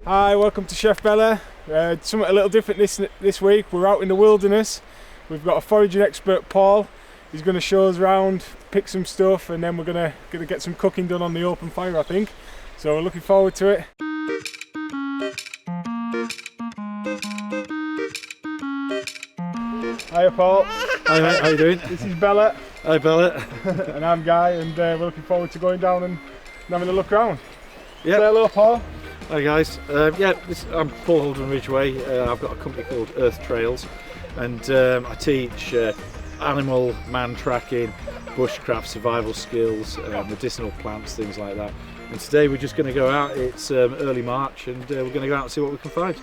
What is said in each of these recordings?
Hi, welcome to Chef Bella. Something a little different this week. We're out in the wilderness. We've got a foraging expert, Paul. He's going to show us around, pick some stuff, and then we're going to get some cooking done on the open fire, I think. So we're looking forward to it. Hiya, Paul. Hi mate, how you doing? This is Bella. Hi Bella. And I'm Guy, and we're looking forward to going down and having a look around. Yeah. Say hello, Paul. Hi guys. I'm Paul Holden Ridgeway. I've got a company called Earth Trails, and I teach animal, man tracking, bushcraft, survival skills, medicinal plants, things like that. And today we're just going to go out. It's early March, and we're going to go out and see what we can find.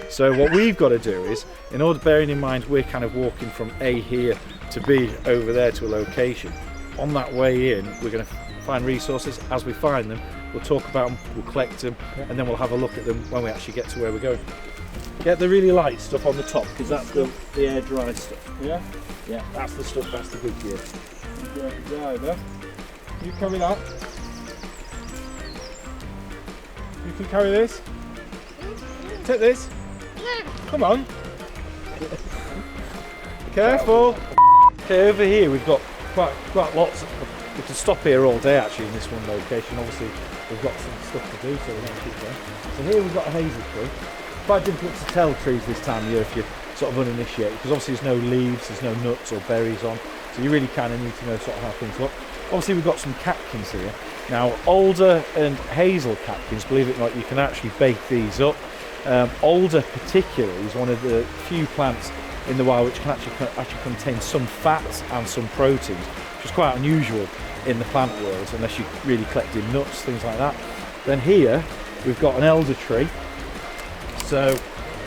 So what we've got to do is, in order, bearing in mind we're kind of walking from A here to B over there to a location, on that way in we're going to find resources. As we find them, we'll talk about them, we'll collect them, and then we'll have a look at them when we actually get to where we're going. Get the really light stuff on the top, because that's the air dry stuff. Yeah? Yeah, that's the stuff, that's the good gear. Right there. You carry that. You can carry this. Take this. Come on. Careful. Okay, over here we've got quite lots. We can stop here all day actually in this one location. Obviously we've got some stuff to do, so we're going to keep going. So here we've got a hazel tree. Quite difficult to tell trees this time of year if you're sort of uninitiated, because obviously there's no leaves, there's no nuts or berries on, so you really kind of need to know sort of how things look. Obviously we've got some catkins here. Now alder and hazel catkins, believe it or not, you can actually bake these up. Alder particularly is one of the few plants in the wild which can actually contain some fats and some proteins, which is quite unusual in the plant world unless you're really collecting nuts, things like that. Then here we've got an elder tree. So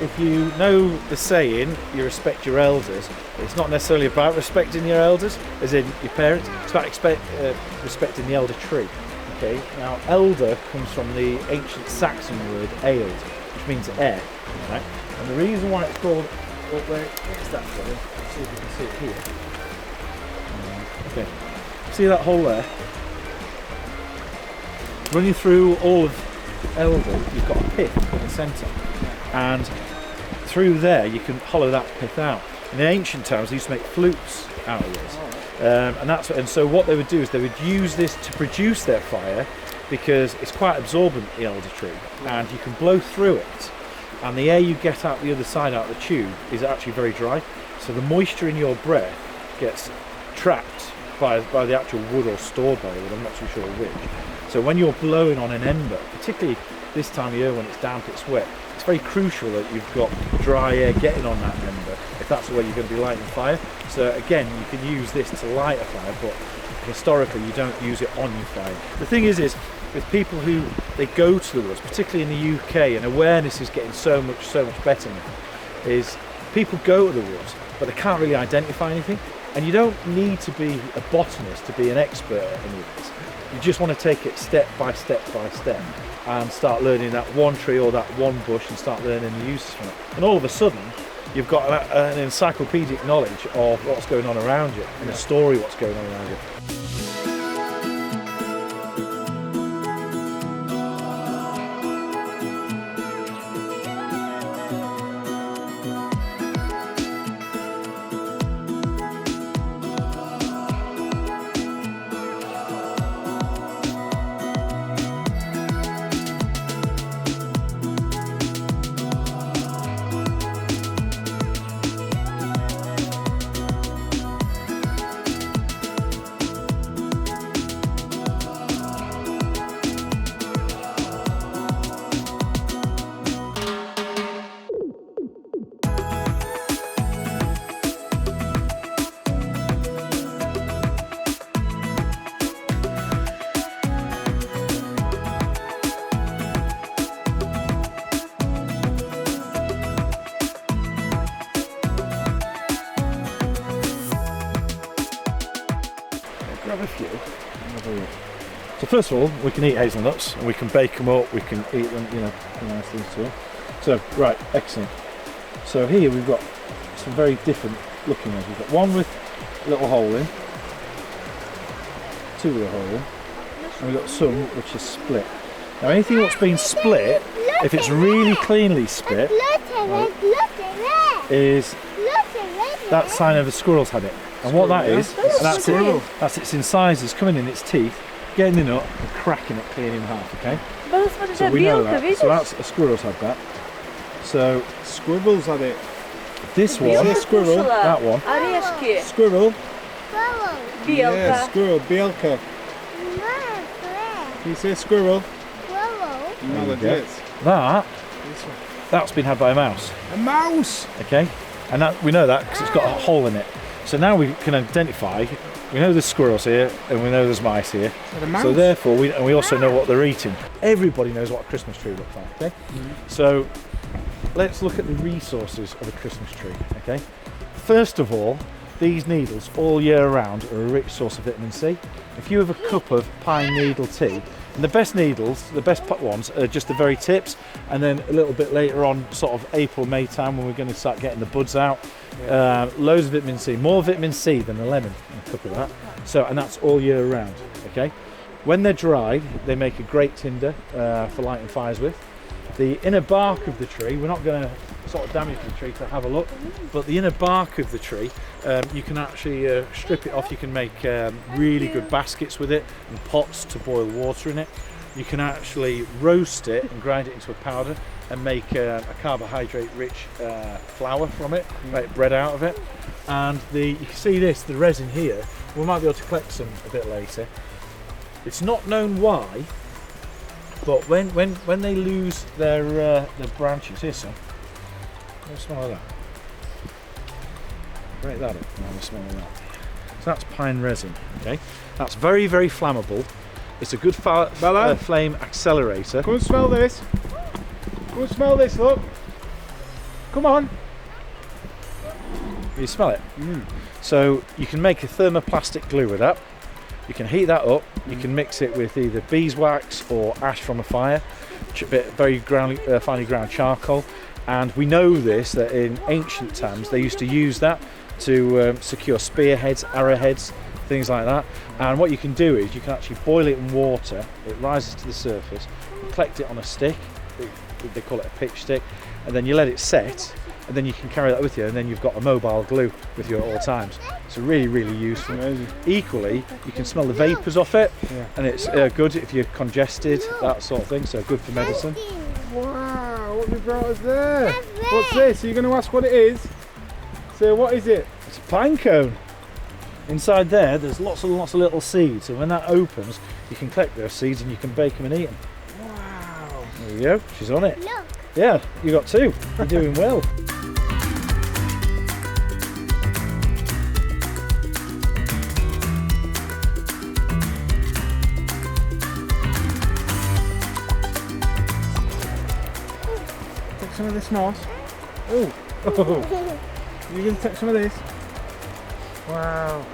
if you know the saying, you respect your elders, it's not necessarily about respecting your elders, as in your parents, it's about respecting the elder tree. Okay, now elder comes from the ancient Saxon word eld, which means air, right? And the reason why it's called, where's that from? Let's see if you can see it here. Okay, see that hole there? Running through all of elder, you've got a pith in the centre, and through there you can hollow that pith out. In the ancient times they used to make flutes out of this, and so what they would do is they would use this to produce their fire, because it's quite absorbent, the elder tree, and you can blow through it, and the air you get out the other side out the tube is actually very dry, so the moisture in your breath gets trapped by the actual wood or stored by the wood, I'm not too sure which. So when you're blowing on an ember, particularly this time of year when it's damp, it's wet, it's very crucial that you've got dry air getting on that ember if that's the way you're going to be lighting fire. So again, you can use this to light a fire, but historically you don't use it on your fire. The thing is with people who they go to the woods, particularly in the UK, and awareness is getting so much better now, is people go to the woods but they can't really identify anything, and you don't need to be a botanist to be an expert at any of this. You just want to take it step by step and start learning that one tree or that one bush and start learning the uses from it, and all of a sudden you've got an encyclopedic knowledge of what's going on around you and a story what's going on around you. Grab a few. So first of all, we can eat hazelnuts, and we can bake them up, we can eat them, you know, nice things to them. So, right, excellent. So here we've got some very different looking ones. We've got one with a little hole in, two with a hole in, and we've got some which is split. Now anything that's been split, if it's really cleanly split, is that sign of a squirrel's had it. And what that is, that's its incisors coming in its teeth, getting the nut and cracking it clean in half, okay? So we know that. So that's a squirrel's had that. So Squirrels had it. this one, Squirrel. that one, Squirrel. Bielka. Yeah, squirrel. Bielka. Can you say squirrel? No, There you legit. that's been had by a mouse, A mouse. okay? And that we know that because it's got a hole in it. So now we can identify, we know there's squirrels here and we know there's mice here. A mouse. So therefore, we also know what they're eating. Everybody knows what a Christmas tree looks like, okay? So let's look at the resources of a Christmas tree, okay? First of all, these needles all year round are a rich source of vitamin C. If you have a cup of pine needle tea, and the best needles, the best ones are just the very tips, and then a little bit later on, sort of April, May time, when we're going to start getting the buds out, loads of vitamin C, more vitamin C than a lemon in a cup of that. So, and that's all year round, okay? When they're dried, they make a great tinder for lighting fires with. The inner bark of the tree, we're not going to sort of damage the tree to have a look, but the inner bark of the tree, you can actually strip it off. You can make really good baskets with it and pots to boil water in it. You can actually roast it and grind it into a powder and make a carbohydrate rich flour from it, make bread out of it. And you can see this, the resin here, we might be able to collect some a bit later. It's not known why, but when they lose their branches, here's some. Have a smell of that. Break that up and have a smell of that. So that's pine resin, okay? That's very, very flammable. It's a good flame accelerator. Come and smell this. Come and smell this, look. Come on. You smell it? So you can make a thermoplastic glue with that. You can heat that up. You can mix it with either beeswax or ash from a fire, very finely ground charcoal. And we know this, that in ancient times they used to use that to secure spearheads, arrowheads, things like that. And what you can do is you can actually boil it in water, it rises to the surface, you collect it on a stick, they call it a pitch stick, and then you let it set, and then you can carry that with you, and then you've got a mobile glue with you at all times. It's really, really useful. Amazing. Equally, you can smell the vapours off it, and it's good if you're congested, that sort of thing, so good for medicine. Wow, what have you brought us there? What's this? Are you going to ask what it is? So what is it? It's a pine cone. Inside there, there's lots and lots of little seeds, and when that opens, you can collect those seeds and you can bake them and eat them. Wow. There you go, she's on it. Look. Yeah, you got two. You're doing well. Take some of this moss. Oh. You going to take some of this? Wow.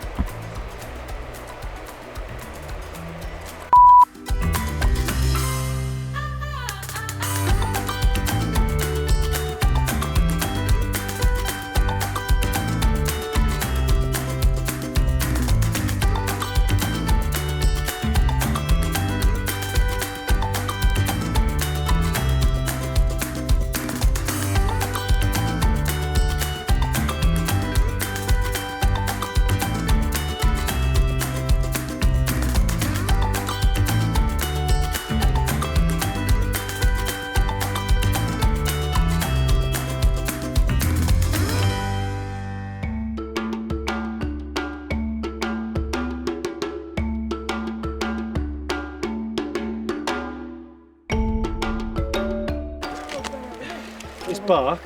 This bark,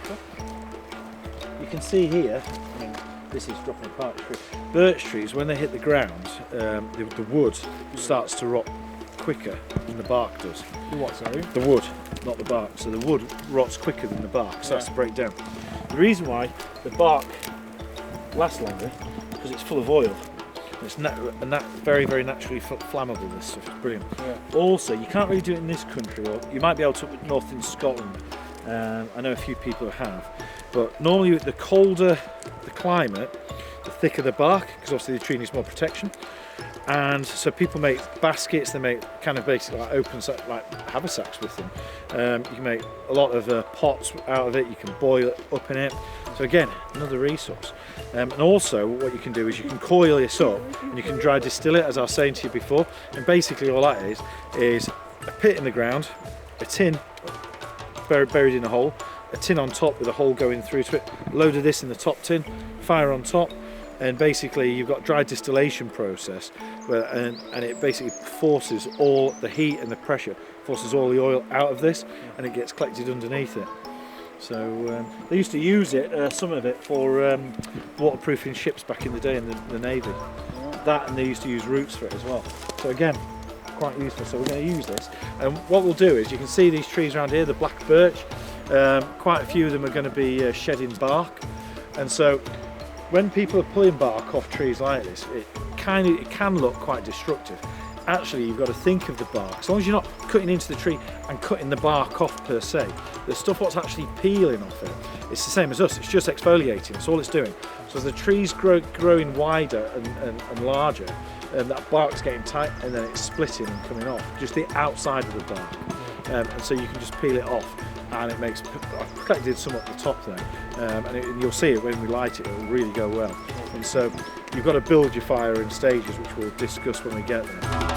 you can see here, I mean, this is dropping apart tree. Birch trees, when they hit the ground, the wood starts to rot quicker than the bark does. The what, sorry? The wood, not the bark. So the wood rots quicker than the bark, starts to break down. The reason why the bark lasts longer is because it's full of oil. And that very, very naturally flammable, this stuff. It's brilliant. Yeah. Also, you can't really do it in this country, or you might be able to up north in Scotland. I know a few people who have, but normally the colder the climate, the thicker the bark, because obviously the tree needs more protection. And so people make baskets, they make kind of basically like open like haversacks with them. You can make a lot of pots out of it, you can boil it up in it. So again, another resource. And also what you can do is you can coil this up and you can dry distill it, as I was saying to you before. And basically all that is a pit in the ground, a tin buried in a hole, a tin on top with a hole going through to it, a load of this in the top tin, fire on top, and basically you've got dry distillation process where, and it basically forces all the heat and the pressure, forces all the oil out of this, and it gets collected underneath it. So they used to use it, some of it, for waterproofing ships back in the day in the Navy. That, and they used to use roots for it as well. So again, quite useful. So we're going to use this, and what we'll do is, you can see these trees around here, the black birch. Quite a few of them are going to be shedding bark, and so when people are pulling bark off trees like this, it can look quite destructive. Actually, you've got to think of the bark. As long as you're not cutting into the tree and cutting the bark off per se, the stuff what's actually peeling off it, it's the same as us, it's just exfoliating, that's all it's doing. So as the tree's growing wider and larger, that bark's getting tight and then it's splitting and coming off, just the outside of the bark. And so you can just peel it off, and it makes, I've collected some up the top there, and you'll see it when we light it, it'll really go well. And so you've got to build your fire in stages, which we'll discuss when we get there.